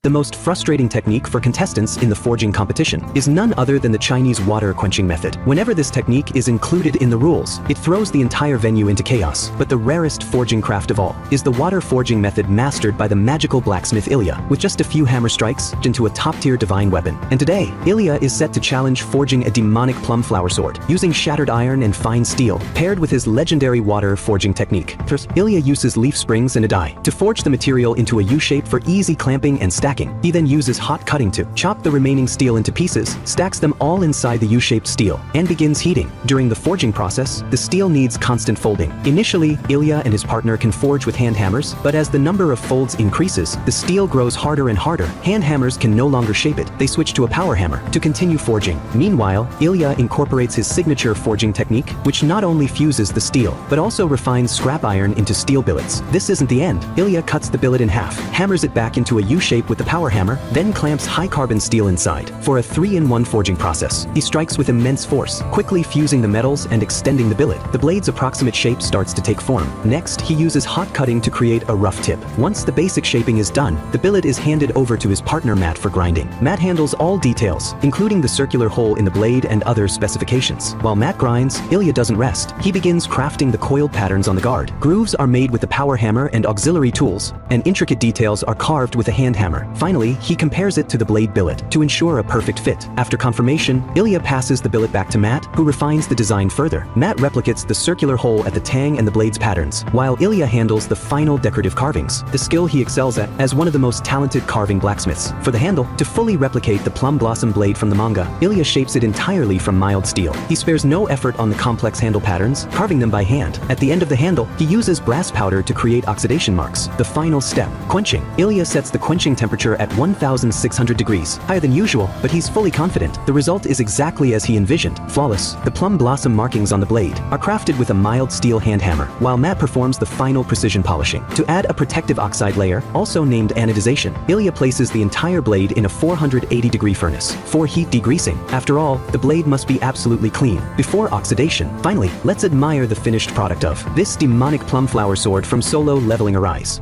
The most frustrating technique for contestants in the forging competition is none other than the Chinese water quenching method. Whenever this technique is included in the rules, it throws the entire venue into chaos. But the rarest forging craft of all is the water forging method mastered by the magical blacksmith Ilya, with just a few hammer strikes into a top-tier divine weapon. And today, Ilya is set to challenge forging a demonic plum flower sword, using shattered iron and fine steel, paired with his legendary water forging technique. First, Ilya uses leaf springs and a die to forge the material into a U-shape for easy clamping and stacking. He then uses hot cutting to chop the remaining steel into pieces, stacks them all inside the U-shaped steel, and begins heating. During the forging process, the steel needs constant folding. Initially, Ilya and his partner can forge with hand hammers, but as the number of folds increases, the steel grows harder and harder. Hand hammers can no longer shape it. They switch to a power hammer to continue forging. Meanwhile, Ilya incorporates his signature forging technique, which not only fuses the steel, but also refines scrap iron into steel billets. This isn't the end. Ilya cuts the billet in half, hammers it back into a U-shape with the power hammer, then clamps high-carbon steel inside. For a 3-in-1 forging process, he strikes with immense force, quickly fusing the metals and extending the billet. The blade's approximate shape starts to take form. Next, he uses hot cutting to create a rough tip. Once the basic shaping is done, the billet is handed over to his partner Matt for grinding. Matt handles all details, including the circular hole in the blade and other specifications. While Matt grinds, Ilya doesn't rest. He begins crafting the coiled patterns on the guard. Grooves are made with the power hammer and auxiliary tools, and intricate details are carved with a hand hammer. Finally, he compares it to the blade billet to ensure a perfect fit. After confirmation, Ilya passes the billet back to Matt, who refines the design further. Matt replicates the circular hole at the tang and the blade's patterns, while Ilya handles the final decorative carvings, the skill he excels at as one of the most talented carving blacksmiths. For the handle, to fully replicate the plum blossom blade from the manga, Ilya shapes it entirely from mild steel. He spares no effort on the complex handle patterns, carving them by hand. At the end of the handle, he uses brass powder to create oxidation marks. The final step, quenching. Ilya sets the quenching temperature at 1,600 degrees, higher than usual, but he's fully confident. The result is exactly as he envisioned, flawless. The plum blossom markings on the blade are crafted with a mild steel hand hammer, while Matt performs the final precision polishing. To add a protective oxide layer, also named anodization, Ilya places the entire blade in a 480-degree furnace for heat degreasing. After all, the blade must be absolutely clean before oxidation. Finally, let's admire the finished product of this demonic plum flower sword from Solo Leveling Arise.